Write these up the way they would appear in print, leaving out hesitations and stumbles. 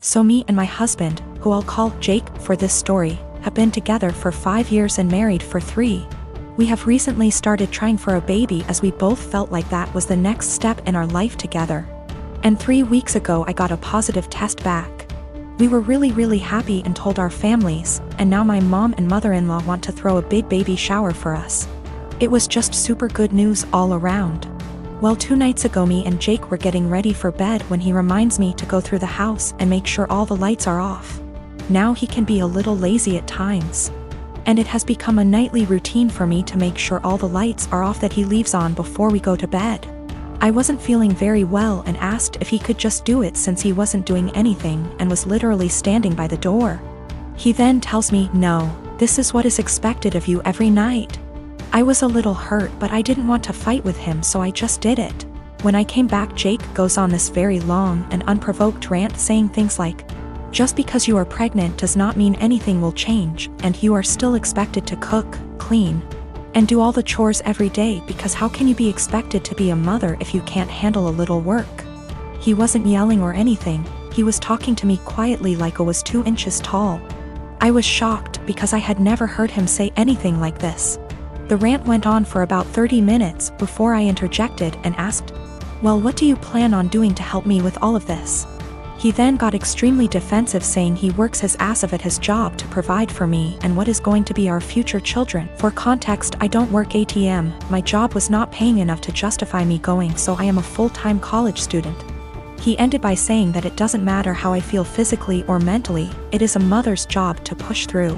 So me and my husband, who I'll call Jake for this story, have been together for 5 years and married for 3. We have recently started trying for a baby as we both felt like that was the next step in our life together. And 3 weeks ago I got a positive test back. We were really happy and told our families, and now my mom and mother-in-law want to throw a big baby shower for us. It was just super good news all around. Well, 2 nights ago me and Jake were getting ready for bed when he reminds me to go through the house and make sure all the lights are off. Now he can be a little lazy at times. And it has become a nightly routine for me to make sure all the lights are off that he leaves on before we go to bed. I wasn't feeling very well and asked if he could just do it since he wasn't doing anything and was literally standing by the door. He then tells me, "No, this is what is expected of you every night." I was a little hurt, but I didn't want to fight with him, so I just did it. When I came back, Jake goes on this very long and unprovoked rant saying things like, "Just because you are pregnant does not mean anything will change, and you are still expected to cook, clean, and do all the chores every day because how can you be expected to be a mother if you can't handle a little work?" He wasn't yelling or anything, he was talking to me quietly like I was 2 inches tall. I was shocked because I had never heard him say anything like this. The rant went on for about 30 minutes before I interjected and asked, "Well, what do you plan on doing to help me with all of this?" He then got extremely defensive, saying he works his ass off at his job to provide for me and what is going to be our future children. For context, I don't work ATM, my job was not paying enough to justify me going, so I am a full-time college student. He ended by saying that it doesn't matter how I feel physically or mentally, it is a mother's job to push through.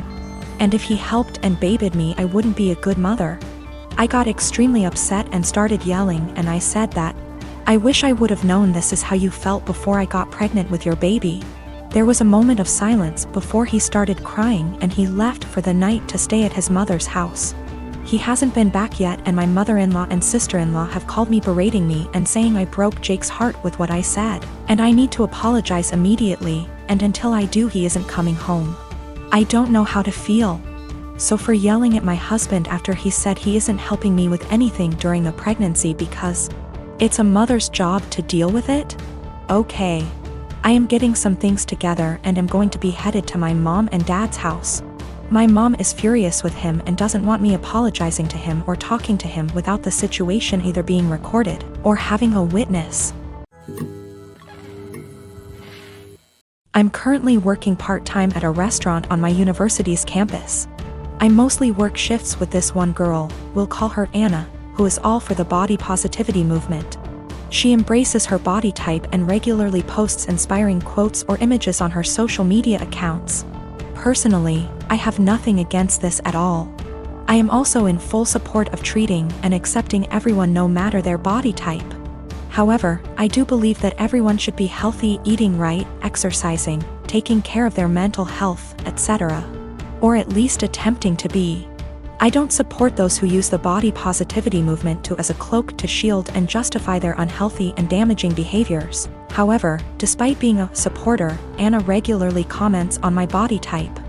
And if he helped and babied me, I wouldn't be a good mother. I got extremely upset and started yelling, and I said that, "I wish I would have known this is how you felt before I got pregnant with your baby." There was a moment of silence before he started crying and he left for the night to stay at his mother's house. He hasn't been back yet, and my mother-in-law and sister-in-law have called me berating me and saying I broke Jake's heart with what I said, and I need to apologize immediately, and until I do he isn't coming home. I don't know how to feel. So for yelling at my husband after he said he isn't helping me with anything during the pregnancy because it's a mother's job to deal with it? Okay. I am getting some things together and am going to be headed to my mom and dad's house. My mom is furious with him and doesn't want me apologizing to him or talking to him without the situation either being recorded or having a witness. I'm currently working part-time at a restaurant on my university's campus. I mostly work shifts with this one girl, we'll call her Anna, who is all for the body positivity movement. She embraces her body type and regularly posts inspiring quotes or images on her social media accounts. Personally, I have nothing against this at all. I am also in full support of treating and accepting everyone no matter their body type. However, I do believe that everyone should be healthy, eating right, exercising, taking care of their mental health, etc. Or at least attempting to be. I don't support those who use the body positivity movement as a cloak to shield and justify their unhealthy and damaging behaviors. However, despite being a supporter, Anna regularly comments on my body type.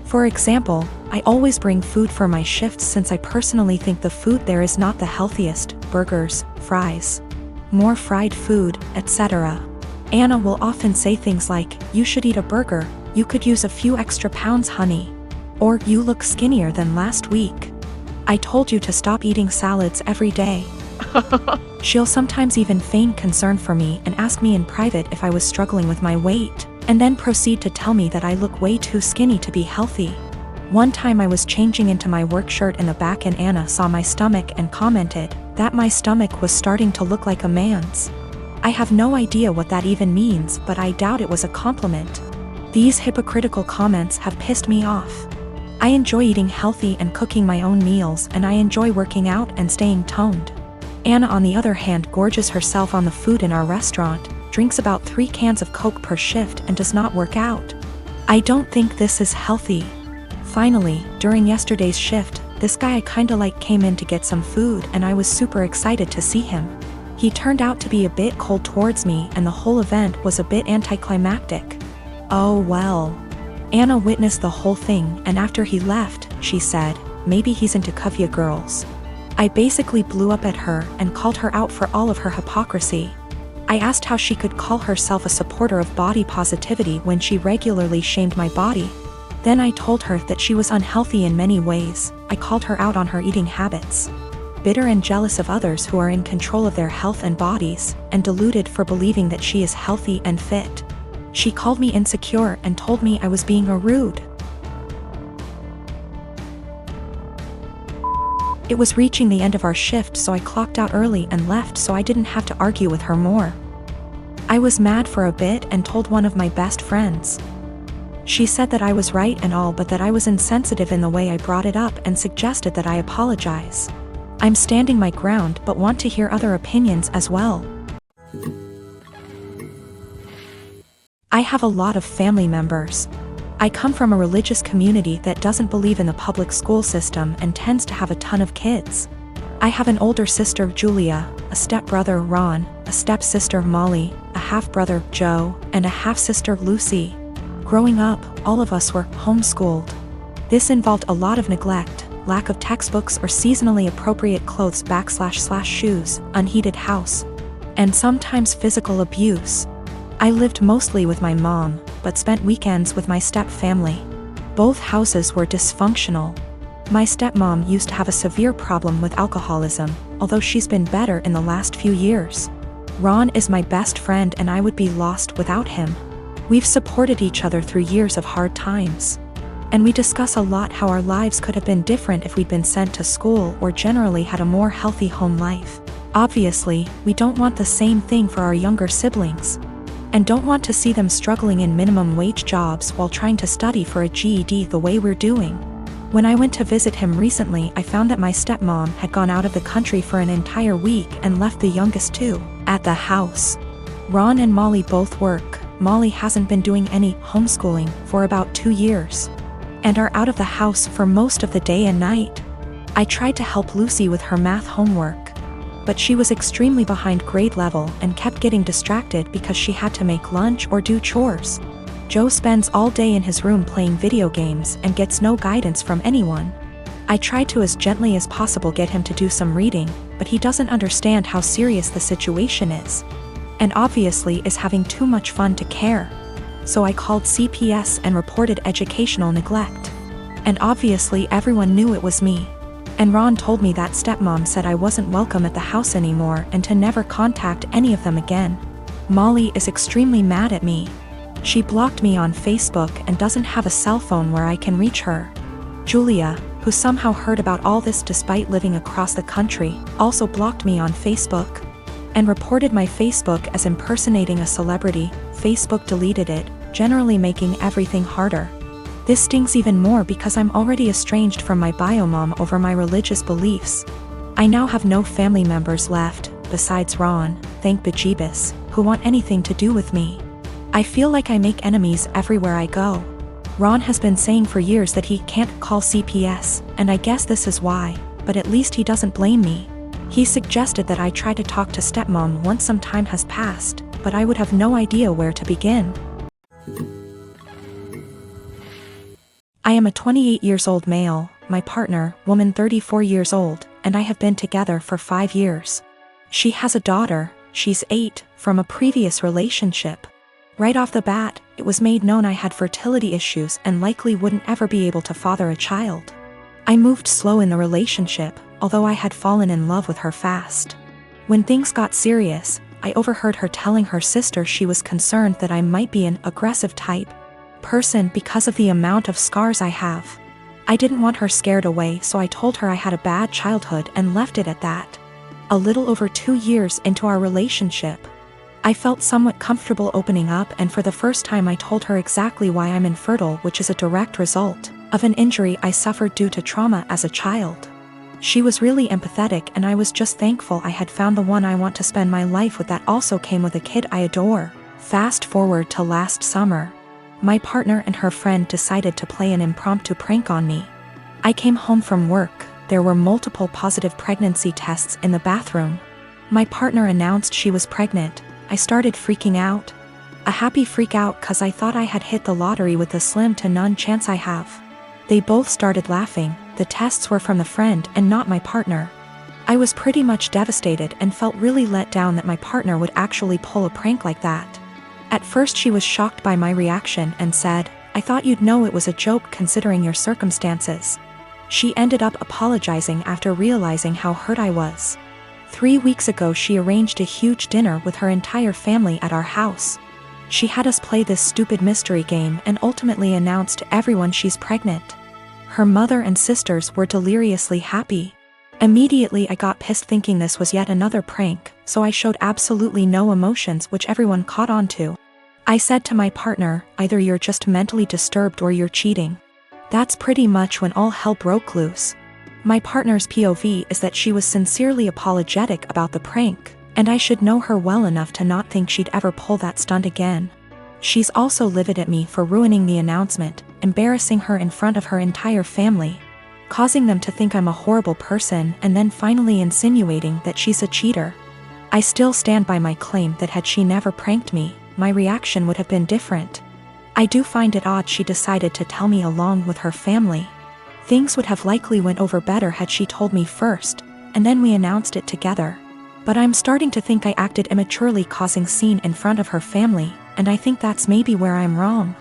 For example, I always bring food for my shifts since I personally think the food there is not the healthiest: burgers, fries, more fried food, etc. Anna will often say things like, "You should eat a burger, you could use a few extra pounds, honey." Or, "You look skinnier than last week. I told you to stop eating salads every day." She'll sometimes even feign concern for me and ask me in private if I was struggling with my weight, and then proceed to tell me that I look way too skinny to be healthy. One time I was changing into my work shirt in the back and Anna saw my stomach and commented that my stomach was starting to look like a man's. I have no idea what that even means, but I doubt it was a compliment. These hypocritical comments have pissed me off. I enjoy eating healthy and cooking my own meals, and I enjoy working out and staying toned. Anna, on the other hand, gorges herself on the food in our restaurant, drinks about 3 cans of Coke per shift, and does not work out. I don't think this is healthy. Finally, during yesterday's shift, this guy I kinda like came in to get some food, and I was super excited to see him. He turned out to be a bit cold towards me, and the whole event was a bit anticlimactic. Oh well. Anna witnessed the whole thing, and after he left, she said, "Maybe he's into Kuvya girls." I basically blew up at her and called her out for all of her hypocrisy. I asked how she could call herself a supporter of body positivity when she regularly shamed my body. Then I told her that she was unhealthy in many ways. I called her out on her eating habits. Bitter and jealous of others who are in control of their health and bodies, and deluded for believing that she is healthy and fit. She called me insecure and told me I was being rude. It was reaching the end of our shift, so I clocked out early and left so I didn't have to argue with her more. I was mad for a bit and told one of my best friends. She said that I was right and all, but that I was insensitive in the way I brought it up and suggested that I apologize. I'm standing my ground but want to hear other opinions as well. I have a lot of family members. I come from a religious community that doesn't believe in the public school system and tends to have a ton of kids. I have an older sister, Julia, a stepbrother, Ron, a stepsister, Molly, a half-brother, Joe, and a half-sister, Lucy. Growing up, all of us were homeschooled. This involved a lot of neglect, lack of textbooks or seasonally appropriate clothes / shoes, unheated house, and sometimes physical abuse. I lived mostly with my mom, but spent weekends with my step-family. Both houses were dysfunctional. My stepmom used to have a severe problem with alcoholism, although she's been better in the last few years. Ron is my best friend and I would be lost without him. We've supported each other through years of hard times. And we discuss a lot how our lives could have been different if we'd been sent to school or generally had a more healthy home life. Obviously, we don't want the same thing for our younger siblings. And don't want to see them struggling in minimum wage jobs while trying to study for a GED the way we're doing. When I went to visit him recently, I found that my stepmom had gone out of the country for an entire week and left the youngest two at the house. Ron and Molly both work. Molly hasn't been doing any homeschooling for about 2 years, and are out of the house for most of the day and night. I tried to help Lucy with her math homework, but she was extremely behind grade level and kept getting distracted because she had to make lunch or do chores. Joe spends all day in his room playing video games and gets no guidance from anyone. I tried to as gently as possible get him to do some reading, but he doesn't understand how serious the situation is, and obviously is having too much fun to care. So I called CPS and reported educational neglect. And obviously everyone knew it was me. And Ron told me that stepmom said I wasn't welcome at the house anymore and to never contact any of them again. Molly is extremely mad at me. She blocked me on Facebook and doesn't have a cell phone where I can reach her. Julia, who somehow heard about all this despite living across the country, also blocked me on Facebook and reported my Facebook as impersonating a celebrity. Facebook deleted it, generally making everything harder. This stings even more because I'm already estranged from my biomom over my religious beliefs. I now have no family members left, besides Ron, thank bejeebus, who want anything to do with me. I feel like I make enemies everywhere I go. Ron has been saying for years that he can't call CPS, and I guess this is why, but at least he doesn't blame me. He suggested that I try to talk to stepmom once some time has passed, but I would have no idea where to begin. I am a 28 years old male, my partner, woman 34 years old, and I have been together for 5 years. She has a daughter, she's 8, from a previous relationship. Right off the bat, it was made known I had fertility issues and likely wouldn't ever be able to father a child. I moved slow in the relationship, although I had fallen in love with her fast. When things got serious, I overheard her telling her sister she was concerned that I might be an aggressive type person because of the amount of scars I have. I didn't want her scared away, so I told her I had a bad childhood and left it at that. A little over 2 years into our relationship, I felt somewhat comfortable opening up, and for the first time I told her exactly why I'm infertile, which is a direct result of an injury I suffered due to trauma as a child. She was really empathetic, and I was just thankful I had found the one I want to spend my life with that also came with a kid I adore. Fast forward to last summer. My partner and her friend decided to play an impromptu prank on me. I came home from work. There were multiple positive pregnancy tests in the bathroom. My partner announced she was pregnant. I started freaking out. A happy freak out cause I thought I had hit the lottery with the slim to none chance I have. They both started laughing. The tests were from the friend and not my partner. I was pretty much devastated and felt really let down that my partner would actually pull a prank like that. At first she was shocked by my reaction and said, "I thought you'd know it was a joke considering your circumstances." She ended up apologizing after realizing how hurt I was. 3 weeks ago she arranged a huge dinner with her entire family at our house. She had us play this stupid mystery game and ultimately announced to everyone she's pregnant. Her mother and sisters were deliriously happy. Immediately I got pissed thinking this was yet another prank, so I showed absolutely no emotions, which everyone caught on to. I said to my partner, "Either you're just mentally disturbed or you're cheating." That's pretty much when all hell broke loose. My partner's POV is that she was sincerely apologetic about the prank, and I should know her well enough to not think she'd ever pull that stunt again. She's also livid at me for ruining the announcement, embarrassing her in front of her entire family, causing them to think I'm a horrible person, and then finally insinuating that she's a cheater. I still stand by my claim that had she never pranked me, my reaction would have been different. I do find it odd she decided to tell me along with her family. Things would have likely went over better had she told me first, and then we announced it together. But I'm starting to think I acted immaturely causing scene in front of her family, and I think that's maybe where I'm wrong.